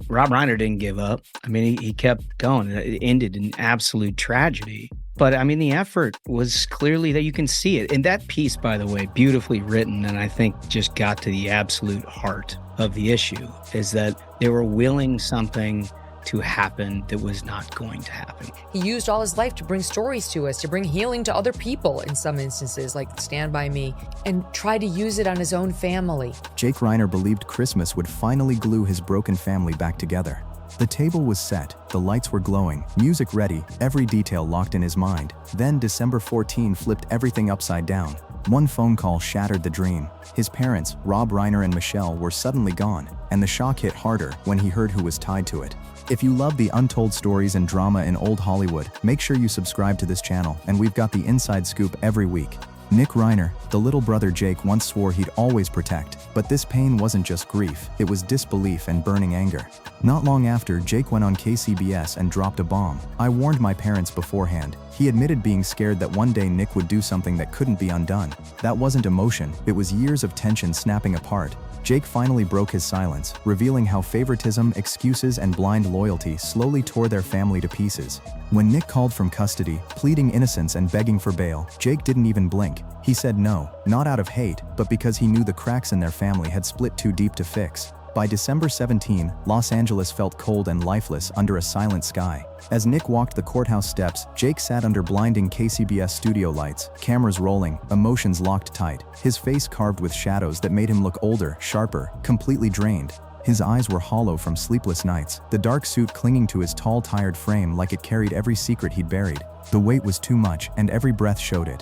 Rob Reiner didn't give up. I mean, he kept going. It ended in absolute tragedy. But I mean, the effort was clearly that you can see it. And that piece, by the way, beautifully written, and I think just got to the absolute heart of the issue, is that they were willing something to happen that was not going to happen. He used all his life to bring stories to us, to bring healing to other people in some instances, like Stand By Me, and try to use it on his own family. Jake Reiner believed Christmas would finally glue his broken family back together. The table was set, the lights were glowing, music ready, every detail locked in his mind. Then December 14 flipped everything upside down. One phone call shattered the dream. His parents, Rob Reiner and Michelle, were suddenly gone, and the shock hit harder when he heard who was tied to it. If you love the untold stories and drama in old Hollywood, make sure you subscribe to this channel, and we've got the inside scoop every week. Nick Reiner, the little brother Jake once swore he'd always protect, but this pain wasn't just grief, it was disbelief and burning anger. Not long after, Jake went on KCBS and dropped a bomb. "I warned my parents beforehand." He admitted being scared that one day Nick would do something that couldn't be undone. That wasn't emotion, it was years of tension snapping apart. Jake finally broke his silence, revealing how favoritism, excuses, and blind loyalty slowly tore their family to pieces. When Nick called from custody, pleading innocence and begging for bail, Jake didn't even blink. He said no, not out of hate, but because he knew the cracks in their family had split too deep to fix. By December 17, Los Angeles felt cold and lifeless under a silent sky. As Nick walked the courthouse steps, Jake sat under blinding KCBS studio lights, cameras rolling, emotions locked tight, his face carved with shadows that made him look older, sharper, completely drained. His eyes were hollow from sleepless nights, the dark suit clinging to his tall, tired frame like it carried every secret he'd buried. The weight was too much, and every breath showed it.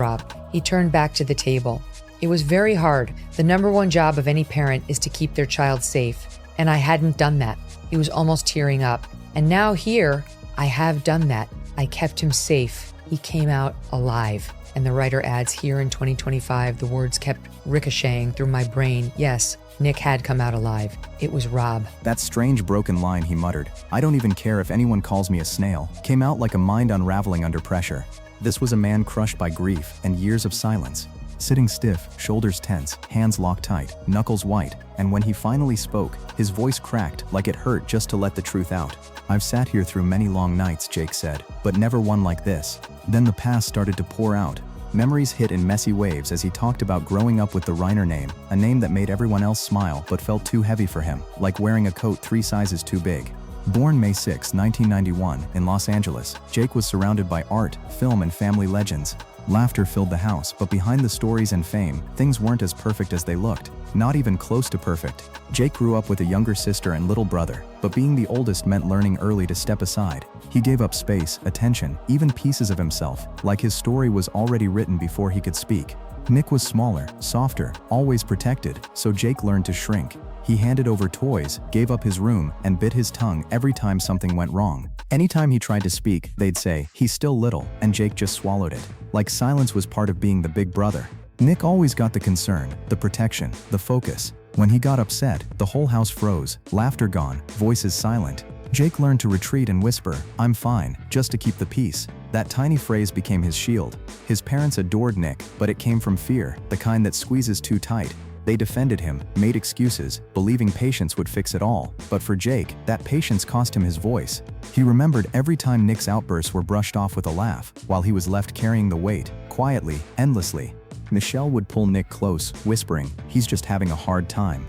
Rob, he turned back to the table. It was very hard. The number one job of any parent is to keep their child safe. And I hadn't done that. He was almost tearing up. And now here, I have done that. I kept him safe. He came out alive. And the writer adds, here in 2025, the words kept ricocheting through my brain. Yes, Nick had come out alive. It was Rob. That strange broken line he muttered, "I don't even care if anyone calls me a snail," came out like a mind unraveling under pressure. This was a man crushed by grief and years of silence. Sitting stiff, shoulders tense, hands locked tight, knuckles white, and when he finally spoke, his voice cracked like it hurt just to let the truth out. "I've sat here through many long nights," Jake said, "but never one like this." Then the past started to pour out. Memories hit in messy waves as he talked about growing up with the Reiner name, a name that made everyone else smile but felt too heavy for him, like wearing a coat 3 sizes too big. Born May 6, 1991, in Los Angeles, Jake was surrounded by art, film, and family legends. Laughter filled the house, but behind the stories and fame, things weren't as perfect as they looked. Not even close to perfect. Jake grew up with a younger sister and little brother, but being the oldest meant learning early to step aside. He gave up space, attention, even pieces of himself, like his story was already written before he could speak. Nick was smaller, softer, always protected, so Jake learned to shrink. He handed over toys, gave up his room, and bit his tongue every time something went wrong. Anytime he tried to speak, they'd say, "He's still little," and Jake just swallowed it. Like silence was part of being the big brother. Nick always got the concern, the protection, the focus. When he got upset, the whole house froze, laughter gone, voices silent. Jake learned to retreat and whisper, "I'm fine," just to keep the peace. That tiny phrase became his shield. His parents adored Nick, but it came from fear, the kind that squeezes too tight. They defended him, made excuses, believing patience would fix it all. But for Jake, that patience cost him his voice. He remembered every time Nick's outbursts were brushed off with a laugh, while he was left carrying the weight, quietly, endlessly. Michelle would pull Nick close, whispering, "He's just having a hard time."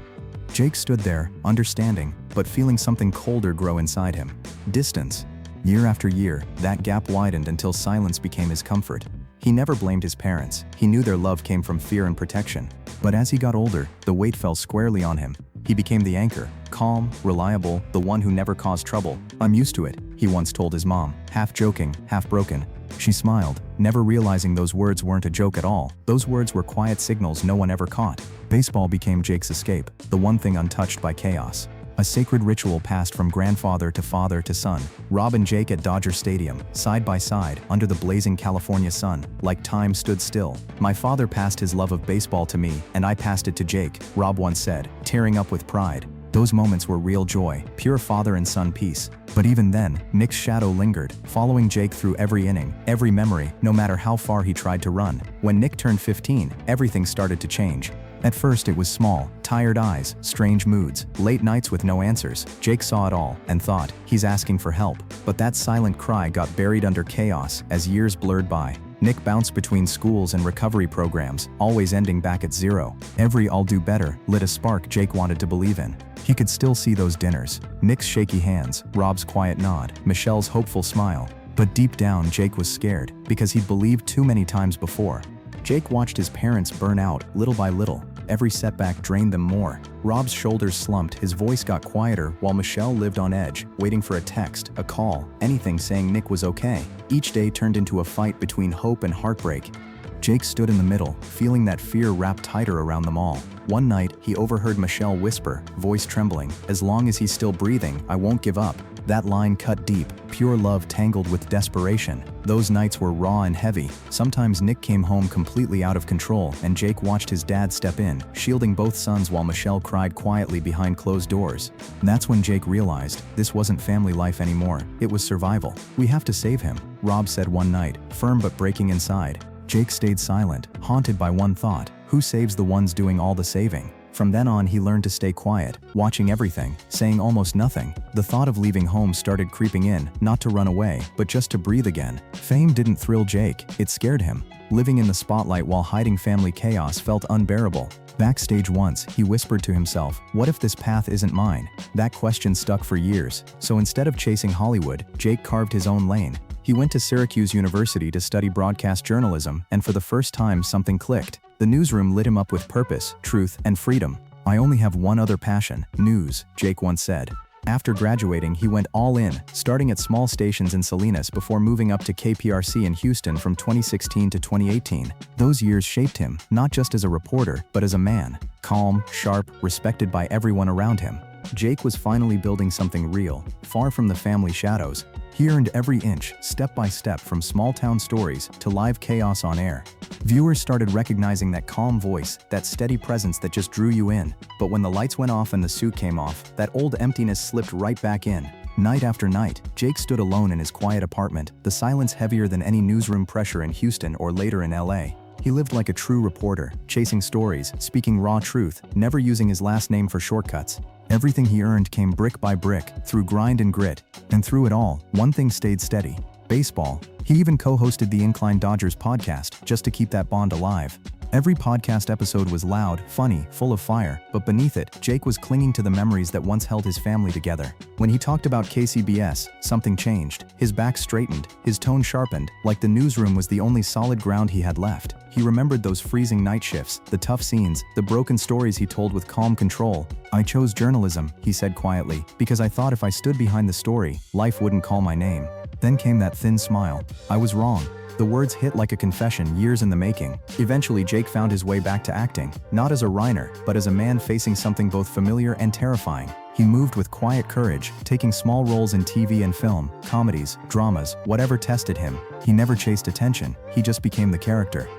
Jake stood there, understanding, but feeling something colder grow inside him. Distance. Year after year, that gap widened until silence became his comfort. He never blamed his parents. He knew their love came from fear and protection. But as he got older, the weight fell squarely on him. He became the anchor, calm, reliable, the one who never caused trouble. "I'm used to it," he once told his mom, half joking, half broken. She smiled, never realizing those words weren't a joke at all. Those words were quiet signals no one ever caught. Baseball became Jake's escape, the one thing untouched by chaos. A sacred ritual passed from grandfather to father to son. Rob and Jake at Dodger Stadium, side by side, under the blazing California sun, like time stood still. "My father passed his love of baseball to me, and I passed it to Jake," Rob once said, tearing up with pride. Those moments were real joy, pure father and son peace. But even then, Nick's shadow lingered, following Jake through every inning, every memory, no matter how far he tried to run. When Nick turned 15, everything started to change. At first it was small, tired eyes, strange moods, late nights with no answers. Jake saw it all and thought, he's asking for help. But that silent cry got buried under chaos as years blurred by. Nick bounced between schools and recovery programs, always ending back at zero. Every "I'll do better" lit a spark Jake wanted to believe in. He could still see those dinners, Nick's shaky hands, Rob's quiet nod, Michelle's hopeful smile. But deep down Jake was scared, because he'd believed too many times before. Jake watched his parents burn out, little by little. Every setback drained them more. Rob's shoulders slumped, his voice got quieter, while Michelle lived on edge, waiting for a text, a call, anything saying Nick was okay. Each day turned into a fight between hope and heartbreak. Jake stood in the middle, feeling that fear wrapped tighter around them all. One night, he overheard Michelle whisper, voice trembling, "As long as he's still breathing, I won't give up." That line cut deep, pure love tangled with desperation. Those nights were raw and heavy. Sometimes Nick came home completely out of control, and Jake watched his dad step in, shielding both sons while Michelle cried quietly behind closed doors. That's when Jake realized, this wasn't family life anymore, it was survival. "We have to save him," Rob said one night, firm but breaking inside. Jake stayed silent, haunted by one thought: who saves the ones doing all the saving? From then on he learned to stay quiet, watching everything, saying almost nothing. The thought of leaving home started creeping in, not to run away, but just to breathe again. Fame didn't thrill Jake, it scared him. Living in the spotlight while hiding family chaos felt unbearable. Backstage once, he whispered to himself, "What if this path isn't mine?" That question stuck for years. So instead of chasing Hollywood, Jake carved his own lane. He went to Syracuse University to study broadcast journalism, and for the first time something clicked. The newsroom lit him up with purpose, truth, and freedom. "I only have one other passion, news," Jake once said. After graduating, he went all in, starting at small stations in Salinas before moving up to KPRC in Houston from 2016 to 2018. Those years shaped him, not just as a reporter, but as a man. Calm, sharp, respected by everyone around him. Jake was finally building something real, far from the family shadows. He earned every inch, step by step, from small-town stories to live chaos on air. Viewers started recognizing that calm voice, that steady presence that just drew you in. But when the lights went off and the suit came off, that old emptiness slipped right back in. Night after night, Jake stood alone in his quiet apartment, the silence heavier than any newsroom pressure in Houston or later in LA. He lived like a true reporter, chasing stories, speaking raw truth, never using his last name for shortcuts. Everything he earned came brick by brick, through grind and grit. And through it all, one thing stayed steady: baseball. He even co-hosted the Incline Dodgers podcast, just to keep that bond alive. Every podcast episode was loud, funny, full of fire, but beneath it, Jake was clinging to the memories that once held his family together. When he talked about KCBS, something changed. His back straightened, his tone sharpened, like the newsroom was the only solid ground he had left. He remembered those freezing night shifts, the tough scenes, the broken stories he told with calm control. "I chose journalism," he said quietly, "because I thought if I stood behind the story, life wouldn't call my name." Then came that thin smile. "I was wrong." The words hit like a confession, years in the making. Eventually, Jake found his way back to acting, not as a Reiner, but as a man facing something both familiar and terrifying. He moved with quiet courage, taking small roles in TV and film, comedies, dramas, whatever tested him. He never chased attention, he just became the character.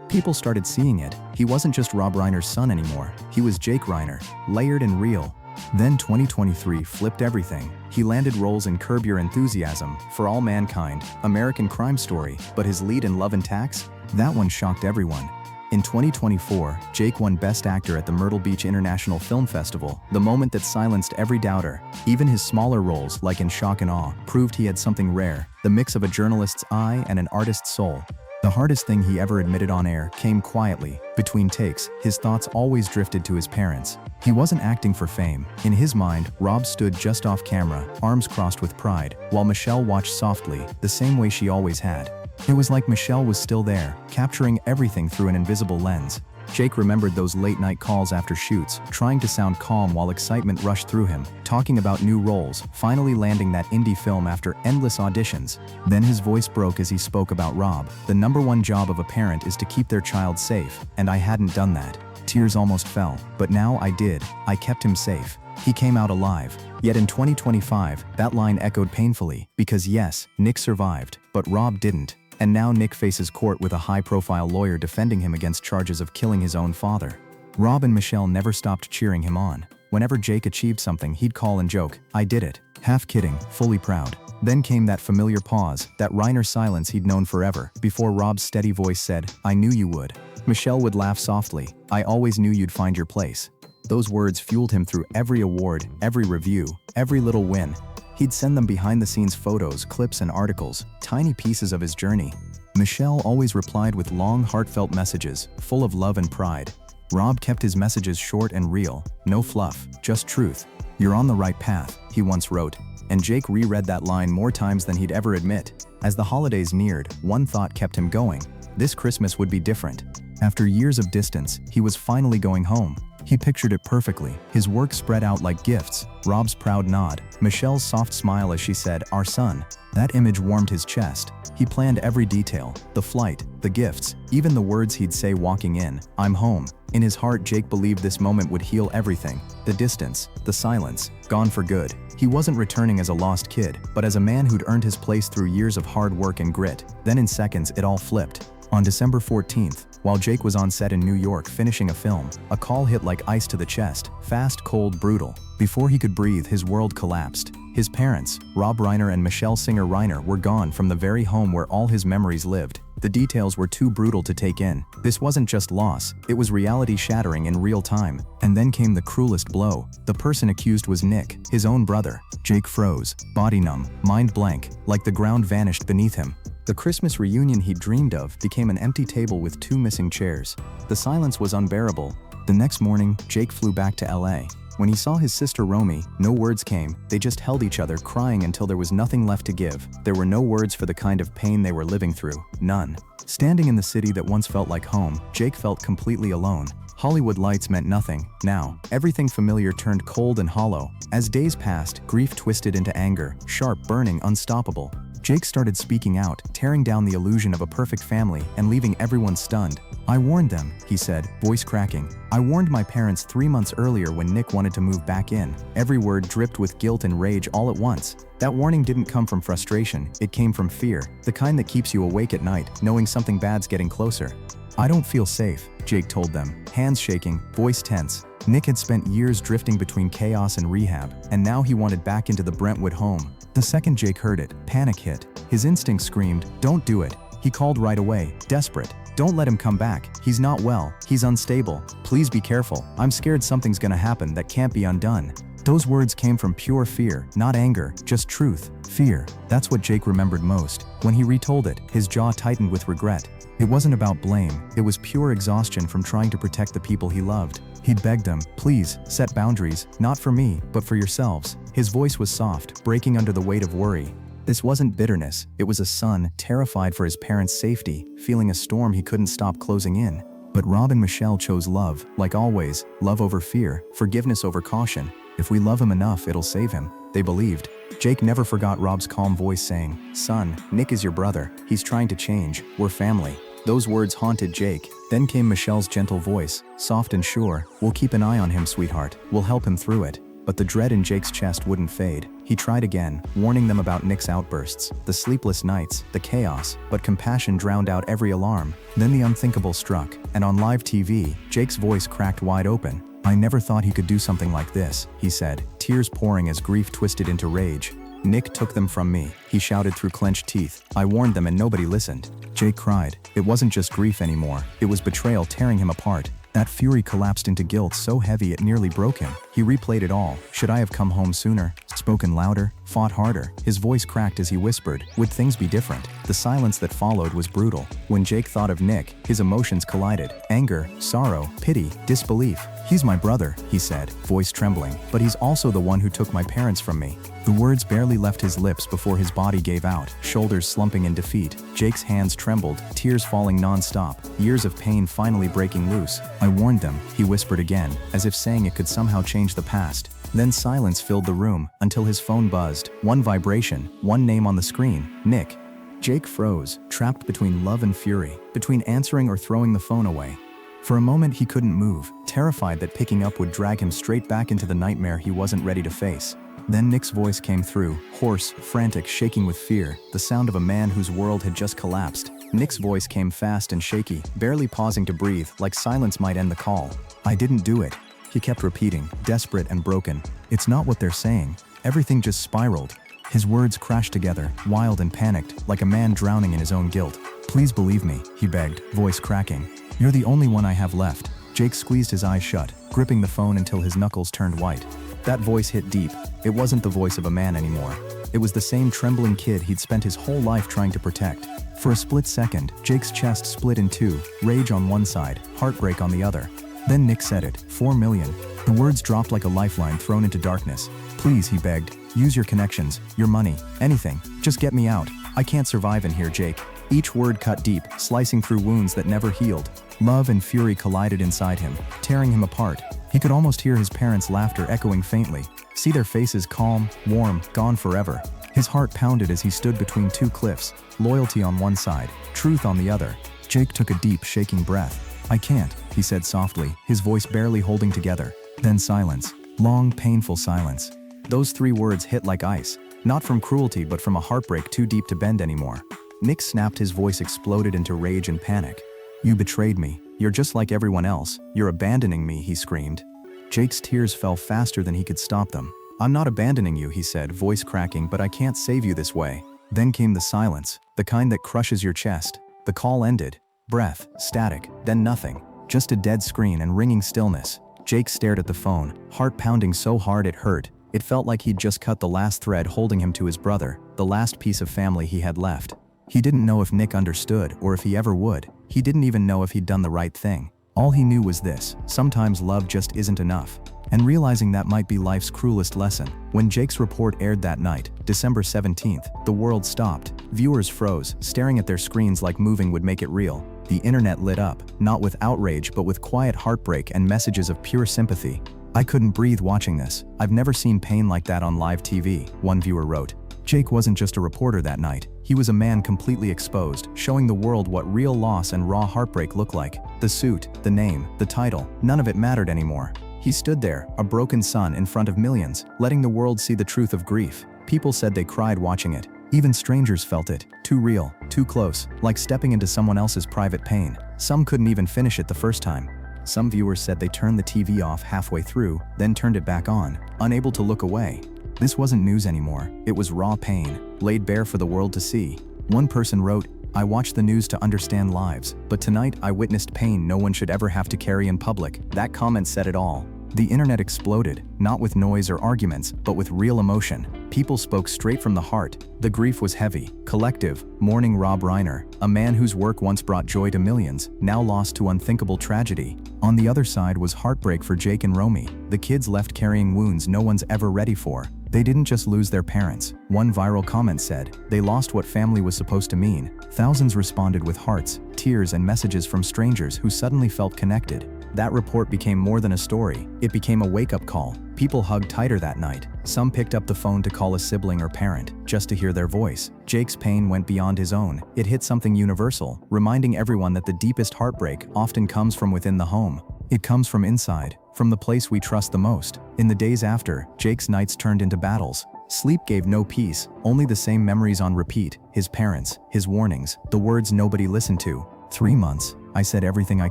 People started seeing it. He wasn't just Rob Reiner's son anymore. He was Jake Reiner, layered and real. Then 2023 flipped everything. He landed roles in Curb Your Enthusiasm, For All Mankind, American Crime Story, but his lead in Love and Tax? That one shocked everyone. In 2024, Jake won Best Actor at the Myrtle Beach International Film Festival, the moment that silenced every doubter. Even his smaller roles, like in Shock and Awe, proved he had something rare, the mix of a journalist's eye and an artist's soul. The hardest thing he ever admitted on air came quietly. Between takes, his thoughts always drifted to his parents. He wasn't acting for fame. In his mind, Rob stood just off camera, arms crossed with pride, while Michelle watched softly, the same way she always had. It was like Michelle was still there, capturing everything through an invisible lens. Jake remembered those late-night calls after shoots, trying to sound calm while excitement rushed through him, talking about new roles, finally landing that indie film after endless auditions. Then his voice broke as he spoke about Rob. "The #1 job of a parent is to keep their child safe, and I hadn't done that." Tears almost fell, but now I did. I kept him safe. He came out alive. Yet in 2025, that line echoed painfully, because yes, Nick survived, but Rob didn't. And now Nick faces court with a high-profile lawyer defending him against charges of killing his own father. Rob and Michelle never stopped cheering him on. Whenever Jake achieved something, he'd call and joke, "I did it," half kidding, fully proud. Then came that familiar pause, that Reiner silence he'd known forever, before Rob's steady voice said, "I knew you would." Michelle would laugh softly. I always knew you'd find your place. Those words fueled him through every award, every review, every little win. He'd send them behind-the-scenes photos, clips, and articles, tiny pieces of his journey. Michelle always replied with long, heartfelt messages, full of love and pride. Rob kept his messages short and real, no fluff, just truth. "You're on the right path," he once wrote, and Jake reread that line more times than he'd ever admit. As the holidays neared, one thought kept him going. This Christmas would be different. After years of distance, he was finally going home. He pictured it perfectly, his work spread out like gifts, Rob's proud nod, Michelle's soft smile as she said, "Our son." That image warmed his chest. He planned every detail, the flight, the gifts, even the words he'd say walking in, "I'm home." In his heart, Jake believed this moment would heal everything. The distance, the silence, gone for good. He wasn't returning as a lost kid, but as a man who'd earned his place through years of hard work and grit. Then in seconds, it all flipped. On December 14th, while Jake was on set in New York finishing a film, a call hit like ice to the chest, fast, cold, brutal. Before he could breathe, his world collapsed. His parents, Rob Reiner and Michelle singer Reiner, were gone from the very home where all his memories lived. The details were too brutal to take in. This wasn't just loss, it was reality shattering in real time. And then came the cruelest blow. The person accused was Nick, his own brother. Jake froze, body numb, mind blank, like the ground vanished beneath him. The Christmas reunion he dreamed of became an empty table with 2 missing chairs. The silence was unbearable. The next morning, Jake flew back to LA. When he saw his sister Romy, no words came. They just held each other, crying until there was nothing left to give. There were no words for the kind of pain they were living through. None. Standing in the city that once felt like home, Jake felt completely alone. Hollywood lights meant nothing. Now, everything familiar turned cold and hollow. As days passed, grief twisted into anger, sharp, burning, unstoppable. Jake started speaking out, tearing down the illusion of a perfect family and leaving everyone stunned. "I warned them," he said, voice cracking. "I warned my parents 3 months earlier when Nick wanted to move back in." Every word dripped with guilt and rage all at once. That warning didn't come from frustration, it came from fear, the kind that keeps you awake at night, knowing something bad's getting closer. "I don't feel safe," Jake told them, hands shaking, voice tense. Nick had spent years drifting between chaos and rehab, and now he wanted back into the Brentwood home. The second Jake heard it, panic hit. His instinct screamed, "Don't do it." He called right away, desperate. "Don't let him come back. He's not well. He's unstable. Please be careful. I'm scared something's gonna happen that can't be undone." Those words came from pure fear, not anger, just truth. Fear. That's what Jake remembered most. When he retold it, his jaw tightened with regret. It wasn't about blame, it was pure exhaustion from trying to protect the people he loved. He'd begged them, "Please, set boundaries, not for me, but for yourselves." His voice was soft, breaking under the weight of worry. This wasn't bitterness, it was a son, terrified for his parents' safety, feeling a storm he couldn't stop closing in. But Rob and Michelle chose love, like always, love over fear, forgiveness over caution. If we love him enough, it'll save him, they believed. Jake never forgot Rob's calm voice saying, "Son, Nick is your brother. He's trying to change. We're family." Those words haunted Jake. Then came Michelle's gentle voice, soft and sure, "We'll keep an eye on him, sweetheart. We'll help him through it." But the dread in Jake's chest wouldn't fade. He tried again, warning them about Nick's outbursts, the sleepless nights, the chaos, but compassion drowned out every alarm. Then the unthinkable struck, and on live TV, Jake's voice cracked wide open. "I never thought he could do something like this," he said, tears pouring as grief twisted into rage. "Nick took them from me," he shouted through clenched teeth. "I warned them and nobody listened." Jake cried. It wasn't just grief anymore, it was betrayal tearing him apart. That fury collapsed into guilt so heavy it nearly broke him. He replayed it all. Should I have come home sooner? Spoken louder? Fought harder? His voice cracked as he whispered, would things be different? The silence that followed was brutal. When Jake thought of Nick, his emotions collided. Anger, sorrow, pity, disbelief. "He's my brother," he said, voice trembling, "but he's also the one who took my parents from me." The words barely left his lips before his body gave out, shoulders slumping in defeat. Jake's hands trembled, tears falling non-stop, years of pain finally breaking loose. "I warned them," he whispered again, as if saying it could somehow change the past. Then silence filled the room, until his phone buzzed. One vibration, one name on the screen, Nick. Jake froze, trapped between love and fury, between answering or throwing the phone away. For a moment he couldn't move, terrified that picking up would drag him straight back into the nightmare he wasn't ready to face. Then Nick's voice came through, hoarse, frantic, shaking with fear, the sound of a man whose world had just collapsed. Nick's voice came fast and shaky, barely pausing to breathe, like silence might end the call. "I didn't do it," he kept repeating, desperate and broken. "It's not what they're saying." Everything just spiraled. His words crashed together, wild and panicked, like a man drowning in his own guilt. "Please believe me," he begged, voice cracking. You're the only one I have left. Jake squeezed his eyes shut, gripping the phone until his knuckles turned white. That voice hit deep. It wasn't the voice of a man anymore. It was the same trembling kid he'd spent his whole life trying to protect. For a split second, Jake's chest split in two, rage on one side, heartbreak on the other. Then Nick said it, 4 million. The words dropped like a lifeline thrown into darkness. Please, he begged, use your connections, your money, anything. Just get me out. I can't survive in here, Jake. Each word cut deep, slicing through wounds that never healed. Love and fury collided inside him, tearing him apart. He could almost hear his parents' laughter echoing faintly, see their faces calm, warm, gone forever. His heart pounded as he stood between two cliffs, loyalty on one side, truth on the other. Jake took a deep, shaking breath. I can't, he said softly, his voice barely holding together. Then silence. Long, painful silence. Those 3 words hit like ice, not from cruelty but from a heartbreak too deep to bend anymore. Nick snapped, his voice exploded into rage and panic. You betrayed me. You're just like everyone else. You're abandoning me, he screamed. Jake's tears fell faster than he could stop them. I'm not abandoning you, he said, voice cracking, but I can't save you this way. Then came the silence, the kind that crushes your chest. The call ended. Breath, static, then nothing. Just a dead screen and ringing stillness. Jake stared at the phone, heart pounding so hard it hurt. It felt like he'd just cut the last thread holding him to his brother, the last piece of family he had left. He didn't know if Nick understood or if he ever would. He didn't even know if he'd done the right thing. All he knew was this: sometimes love just isn't enough. And realizing that might be life's cruelest lesson. When Jake's report aired that night, December 17th, the world stopped. Viewers froze, staring at their screens like moving would make it real. The internet lit up, not with outrage but with quiet heartbreak and messages of pure sympathy. I couldn't breathe watching this. I've never seen pain like that on live TV, one viewer wrote. Jake wasn't just a reporter that night. He was a man completely exposed, showing the world what real loss and raw heartbreak look like. The suit, the name, the title, none of it mattered anymore. He stood there, a broken son in front of millions, letting the world see the truth of grief. People said they cried watching it. Even strangers felt it. Too real, too close, like stepping into someone else's private pain. Some couldn't even finish it the first time. Some viewers said they turned the TV off halfway through, then turned it back on, unable to look away. This wasn't news anymore. It was raw pain, laid bare for the world to see. One person wrote, I watch the news to understand lives, but tonight I witnessed pain no one should ever have to carry in public. That comment said it all. The internet exploded, not with noise or arguments, but with real emotion. People spoke straight from the heart. The grief was heavy, collective, mourning Rob Reiner, a man whose work once brought joy to millions, now lost to unthinkable tragedy. On the other side was heartbreak for Jake and Romy, the kids left carrying wounds no one's ever ready for. They didn't just lose their parents. One viral comment said, they lost what family was supposed to mean. Thousands responded with hearts, tears, and messages from strangers who suddenly felt connected. That report became more than a story. It became a wake-up call. People hugged tighter that night. Some picked up the phone to call a sibling or parent, just to hear their voice. Jake's pain went beyond his own. It hit something universal, reminding everyone that the deepest heartbreak often comes from within the home. It comes from inside, from the place we trust the most. In the days after, Jake's nights turned into battles. Sleep gave no peace, only the same memories on repeat. His parents, his warnings, the words nobody listened to. 3 months. I said everything I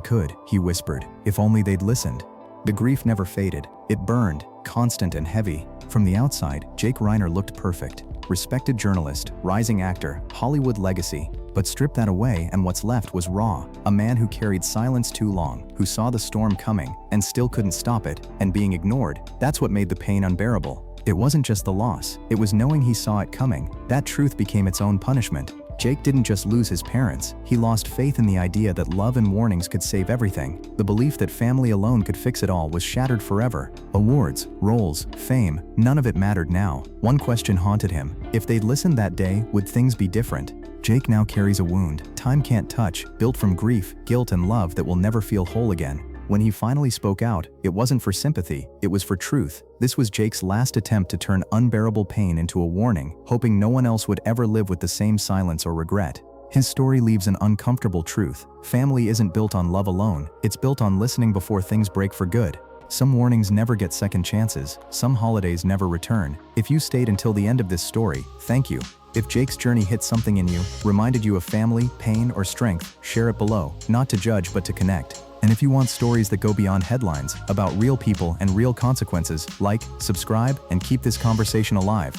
could, he whispered. If only they'd listened. The grief never faded. It burned, constant and heavy. From the outside, Jake Reiner looked perfect. Respected journalist, rising actor, Hollywood legacy. But strip that away and what's left was raw. A man who carried silence too long, who saw the storm coming and still couldn't stop it, and being ignored. That's what made the pain unbearable. It wasn't just the loss, it was knowing he saw it coming. That truth became its own punishment. Jake didn't just lose his parents, he lost faith in the idea that love and warnings could save everything. The belief that family alone could fix it all was shattered forever. Awards, roles, fame, none of it mattered now. One question haunted him. If they'd listened that day, would things be different? Jake now carries a wound time can't touch, built from grief, guilt, and love that will never feel whole again. When he finally spoke out, it wasn't for sympathy, it was for truth. This was Jake's last attempt to turn unbearable pain into a warning, hoping no one else would ever live with the same silence or regret. His story leaves an uncomfortable truth. Family isn't built on love alone, it's built on listening before things break for good. Some warnings never get second chances, some holidays never return. If you stayed until the end of this story, thank you. If Jake's journey hit something in you, reminded you of family, pain, or strength, share it below, not to judge but to connect. And if you want stories that go beyond headlines, about real people and real consequences, like, subscribe, and keep this conversation alive.